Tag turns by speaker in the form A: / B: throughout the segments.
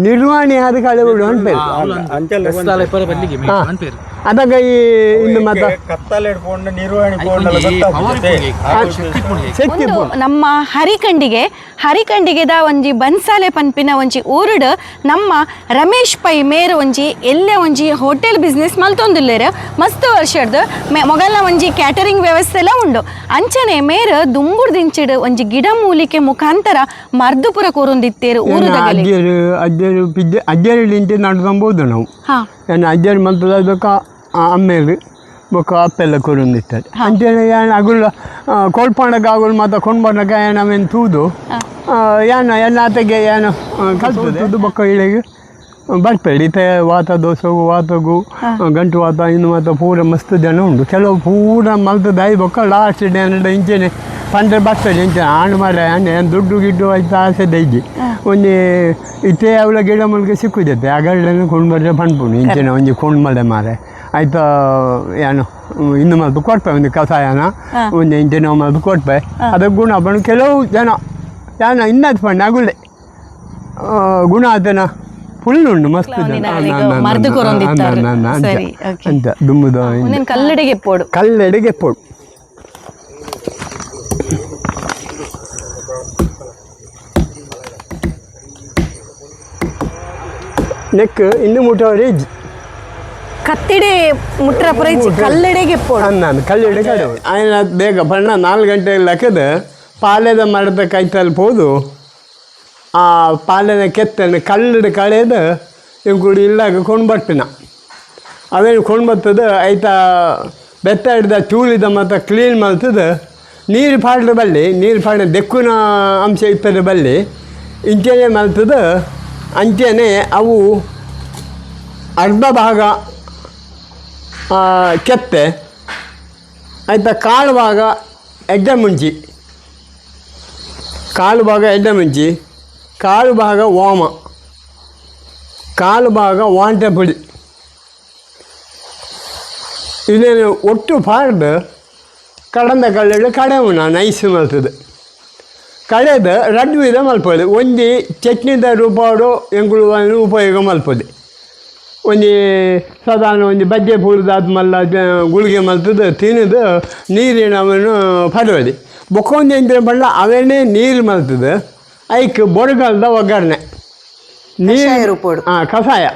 A: ನಿರ್ವಹಣೆ ಆದ ಕಳೆಗಳು ಅನ್ಪೇರು ಅದಾಗ ಈ ಇನ್ನು ಮತ್ತೆ
B: ನಮ್ಮ ಹರಿಕಂಡಿಗೆದ ಒಂಜಿ ಬನ್ಸಾಲೆ ಪನ್ಪಿನ ಒಂಜಿ ಊರುಡ್ ನಮ್ಮ ರಮೇಶ್ ಪೈ ಮೇರ್ ಒಂಜಿ ಎಲ್ಲೆ ಒಂಜಿ ಹೋಟೆಲ್ ಬಿಸ್ನೆಸ್ ಮಲ್ತೊಂದುಲ್ಲೇರು ಮಸ್ತ್ ವರ್ಷದ ಮೊಗಲ್ನ ಒಂಜಿ ಕ್ಯಾಟರಿಂಗ್ ವ್ಯವಸ್ಥೆ ಎಲ್ಲ ಉಂಡು ಅಂಚನೆ ಮೇರ್ ದುಂಬುಡ್ ದಿಂಚಿಡ್ ಒಂಜಿ ಗಿಡ ಮೂಲಿಕೆ ಮುಖಾಂತರ ಮರ್ದುಪುರ ಕೂರೊಂದಿತ್ತೇರು
A: ಅಜ್ಜರು ನಡ್ಕೊಂಬೋದು ನಾವು ಅಜ್ಜರು ಮಲ್ತದ ಅಮ್ಮೇರು ಬೊಕ್ಕ ಅಪ್ಪೆಲ್ಲ ಕೊರೊಂದಿರ್ತಾರೆ ಅಂತೇಳಿ ಅಗುಲ್ಲ ಕೊಳ್ಪಣಗ ಅಗುಲ್ ಮತ್ತು ಕೊಂಡ್ಬಣ್ಣಗ ಏನೇನು ತೂದು ಏನು ಆತಗೆ ಏನು ಕಲ್ತದೆ ಬೊಕ್ಕ ಇಳೆಗೆ ಬರ್ಪೇಡಿ ಇತ್ತೆ ವಾತ ದೋಸವು ವಾತಗು ಗಂಟು ವಾತ ಇನ್ನು ವಾತ ಪೂರ ಮಸ್ತ್ ಜನ ಉಂಡು ಕೆಲವು ಪೂರ ಮಲ್ತದಾಯಿ ಬೊಕ್ಕ ಲಾಸ್ಟ್ ಡೇ ಇಂಚೆನೆ ಪಂಡ್ರೆ ಬರ್ತದೆ ಇಂಚೆ ಆಣ್ ಮಾರ ಏನು ದುಡ್ಡು ಗಿಡ್ಡು ಆಯ್ತು ಆಸೆ ದೈಜಿ ಒಂಜಿ ಇತ್ತೆ ಅವಳ ಗಿಡ ಮೂಲಕ ಸಿಕ್ಕುದೈತೆ ಅಗಲ್ಡನ್ನು ಕೊಂಡು ಬರ್ರೆ ಪಂಡ್ಪುಣು ಇಂಚೆನೆ ಒಂಜಿ ಕೊಂಡು ಮಳೆ ಮಾರೆ ಆಯ್ತು ಏನು ಇನ್ನು ಮಲ್ತು ಕೊಡ್ಪೆ ಒಂದು ಕಷಾಯನ ಒಂದು ಇಂಚೆನೆ ಮಲ್ತು ಕೊಡ್ಪೆ ಅದಕ್ಕೆ ಗುಣ ಬಣ್ಣ ಕೆಲವು ಜನ ಯಾನ ಇನ್ನದು ಪಣ್ಣ ಅಗುಲ್ಲೆ ಗುಣ ಆತನ ಫುಲ್ ಉಂಡು ಮಸ್ತ್ ಅಂತ ದುಮ್ಮುದು ಕಲ್ಲೆಡೆಗೆ ಪೋಡು ನೆಕ್ ಇನ್ನು ಮುಟ್ಟವರೆ
B: ಕತ್ತಿಡೆ ಮುಟ್ರ ಪ್ರೈಜಿ ಕಲ್ಲೆಡೆಗೆ
A: ನಾನು ಕಲ್ಲೆಡೆಗೆ ಆಯ್ನ ಬೇಗ ಬಣ್ಣ 4 ಗಂಟೆಗೆ ಲೆಕ್ಕದ ಪಾಲೆದ ಮರದ ಕೈ ತಲುಪೋದು ಆ ಪಾಲೆದ ಕೆತ್ತನೆ ಕಲ್ಲಡೆ ಕಳೆದ ಇವ್ಗಳು ಇಲ್ಲಾಗ ಕೊಂಡು ಬರ್ಪಿನ ಅವೇನು ಕೊಂಡು ಬರ್ತದೆ ಆಯ್ತಾ ಬೆತ್ತ ಹಿಡ್ದ ಚೂಲಿದ ಮತ್ತು ಕ್ಲೀನ್ ಮಾಡ್ತದೆ ನೀರು ಪಾಡ್ದ ಬಲ್ಲಿ ನೀರು ಪಾಡ ದೆಕ್ಕುನ ಅಂಶ ಇರ್ತದೆ ಬಲ್ಲಿ ಇಂಚೆನೆ ಮಾಡ್ತದೆ ಅಂಚೆನೆ ಅವು ಅರ್ಧ ಭಾಗ ಕೆತ್ತೆ ಆಯಿತಾ ಕಾಳು ಭಾಗ ಎಡ್ಡೆ ಮುಂಚಿ ಕಾಲು ಭಾಗ ಓಮ ಕಾಲು ಭಾಗ ವಾಂಟೆ ಪುಡಿ ಇದೇನು ಒಟ್ಟು ಪಾಡ್ದು ಕಡಂದ ಕಳ್ಳೆಡು ಕಡೆವು ನೈಸ್ ಮಾಡ್ತದೆ ಕಳೆದು ರಡ್ಡು ವಿಧ ಮಲ್ಪೋದು ಒಂಜಿ ಚಟ್ನಿದ ರೂಪಾಡು ಎಂಗುಳುವನ್ನು ಉಪಯೋಗ ಮಲ್ಪೋದು ಒಂಜಿ ಸಾಧಾರಣ ಒಂಜಿ ಬಜ್ಜೆ ಪೂರ್ದಾದ ಮಲ್ಲ ಗುಳಿಗೆ ಮಲ್ತದ್ದು ತಿನ್ನದು ನೀರಿನವನ್ನು ಪರವಡಿ ಬೊಕ್ಕೊಂದು ಎಂಟಿನ ಬಣ್ಣ ಅವೇನೇ ನೀರು ಮಲ್ತದೆ ಐಕ್ ಬೊಡಗಲ್ದ ಒಗ್ಗರಣೆ ನೀರು ಕಷಾಯ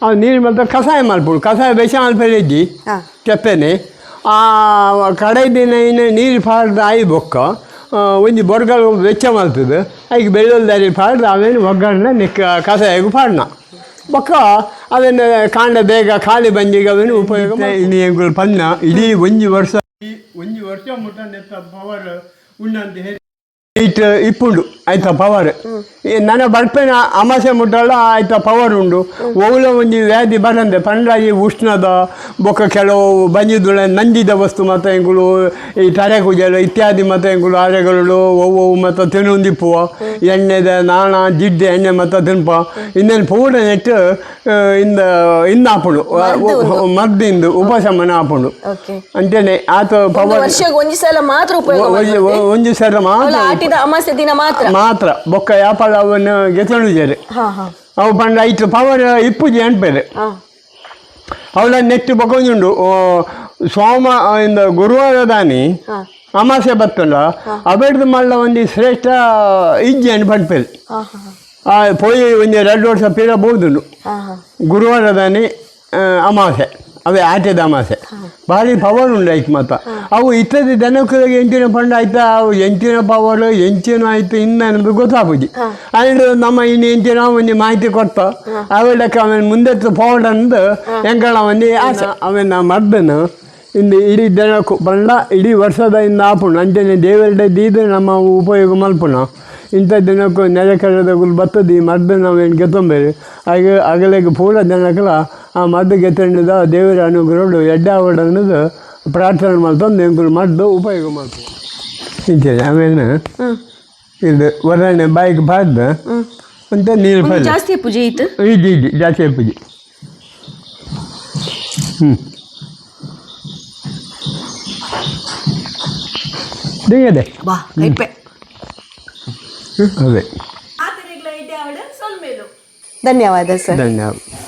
A: ಅದು ನೀರು ಮಲ್ತ ಕಷಾಯ ಮಲ್ಪೋಡು ಕಷಾಯ ಬೇಸ ಮಲ್ಪಡಿದ್ದಿ ಕೆಪ್ಪೆನೆ ಆ ಕಡೆದಿನ ಇನ್ನು ನೀರು ಪಾಡ್ದು ಆಯಿ ಬೊಕ್ಕ ಒಂಜಿ ಬೊರ್ಗಲ್ ವೆಚ್ಚ ಮಲ್ತದೆ ಐಕ್ ಬೆಳ್ಳುಳ್ಳಿ ಪಾಡ್ದು ಅವೇನು ಒಗ್ಗರಣೆ ನೆಕ್ ಕಷಾಯಗೂ ಪಾಡ್ನ ಬೊಕ್ಕ ಅವೇನು ಕಾಂಡ ಬೇಗ ಖಾಲಿ ಬಂದಿಗೆ ಅವೇನು ಉಪಯೋಗ ಇನ್ನು ಪನ್ನ ಇಡೀ ಒಂಜಿ ವರ್ಷ ಮುಟ್ಟ ನೆತ್ತ ಪವರ್ ಉಂಡಂತ ಹೇಳಿ ಈಟ್ ಇಪ್ಪುಂಡು ಆಯ್ತಾ ಪವರ್ ನನ್ನ ಬರ್ಪೇನ ಅಮಾಸೆ ಮುಟ್ಟಲ್ಲ ಆಯ್ತಾ ಪವರ್ ಉಂಡು ಒವುಲ ಒಂಜಿ ವ್ಯಾಧಿ ಬರಂದೆ ಪಂಡಾಗಿ ಉಷ್ಣದ ಬೊಕ್ಕ ಕೆಲವು ಬಂಜಿದುಳ ನಂದಿದ ವಸ್ತು ಮತ್ತು ಎಂಗಳು ಈ ತರೆ ಕುಜಲು ಇತ್ಯಾದಿ ಮತ್ತು ಎಂಗಳು ಆರೆಗಳು ಒವ್ವು ಮತ್ತು ತಿನ್ನೊಂದಿಪ್ಪುವ ಎಣ್ಣೆದ ನಾಣ ಜಿಡ್ಡೆ ಎಣ್ಣೆ ಮತ್ತು ತಿನ್ಪ ಇನ್ನೇನು ಪೂರ ನೆಟ್ಟು ಇಂದ ಹಾಪುಂಡು ಮದ್ದಿಂದು ಉಪಶಮನ ಹಾಪುಂಡು ಅಂತೇನೆ ಆತ ಪವರ್
B: ಒಂಜಿ ಸಲ
A: ಮಾತ್ರ ಬೊಕ್ಕ ಯಾಪಳ ಅವನ್ನ ಗೆಸಣುಜೇರೆ ಅವು ಪಂಡ ಐಟು ಪವರ್ ಇಪ್ಪುಜಿ ಅನ್ಪೇರೆ ಅವಳ ನೆಟ್ಟು ಬೊಕೊಂಜುಂಡು ಸೋಮ ಇಂದ ಗುರುವಾರ ದಾನಿ ಅಮಾಸೆ ಬತ್ತಲ್ಲ ಅಬೇಡ್ದು ಮಲ್ಲ ಒಂದು ಶ್ರೇಷ್ಠ ಇಜ್ಜಿ ಅನ್ ಪಡ್ಪೇರಿ ಪೋಯಿ ಒಂದು 2 ವರ್ಷ ಪೀರಬಹುದು ಗುರುವಾರ ದಾನಿ ಅಮಾಸೆ ಅವೇ ಆಟದ ಅಮಾಸೆ ಭಾರಿ ಪವರ್ ಉಂಡು ಆಯ್ತು ಮತ್ತು ಅವು ಇತ್ತದ ದನಕ್ಕೆ ಎಂಚಿನ ಪಂಡ ಆಯ್ತಾ ಅವು ಎಂಚಿನ ಪವರ್ ಎಂಚಿನ ಆಯ್ತು ಇನ್ನೊಂದು ಗೊತ್ತಾಗ್ಬೋದು ಅಂಡ್ ನಮ್ಮ ಇನ್ನು ಎಂಚಿನ ಒಂದು ಮಾಹಿತಿ ಕೊಡ್ತ ಅವೆಲ್ಲಕ್ಕೆ ಅವನ ಮುಂದೆ ಪವರ್ ಅಂದು ಎಂಗಳ ಒಂದು ಆಸೆ ಅವನ ಮದ್ದನು ಇಂದು ಇಡೀ ದನಕ್ಕೂ ಪಂಡ ಇಡೀ ವರ್ಷದ ಇಂದ ಆಪುಣ ಅಂಚನೆ ದೇವರಡೆ ದೀದು ನಮ್ಮ ಉಪಯೋಗ ಮಲ್ಪುಣ ಇಂಥ ದಿನಕ್ಕೂ ನೆರೆಕರದ ಬರ್ತದೆ ಈ ಮದ್ದು ನಾವೇನು ಗೆತ್ತೊಂಬೇರಿ ಹಾಗೆ ಅಗಲಿಗೆ ಪೂರ ಜನಕ್ಕಲ್ಲ ಆ ಮದ್ದು ಗೆತ್ತಂಡಿದ ದೇವರ ಅನುಗ್ರಹ ಎಡ್ಡೆ ಆವಡ ಅನ್ನೋದು ಪ್ರಾರ್ಥನೆ ಮಾಡ್ತಂದು ಎಂಕುಲು ಮದ್ದು ಉಪಯೋಗ ಮಾಡ್ತೀವಿ ಇಂಚೆ ಆಮೇಲೆ ಇದು ಒರಣೆ ಬಾಯಿಗೆ ಬಾರ್ದು ಅಂತ ನೀರು
B: ಜಾಸ್ತಿ ಪೂಜೆ ಇತ್ತು
A: ಇದ್ದು ಜಾಸ್ತಿ ಪೂಜೆ ದಿಗದೆ
B: ಬಾ ಕೈಪೆ
A: ಅದೇ
B: ಧನ್ಯವಾದ ಸರ್.
A: ಧನ್ಯವಾದ.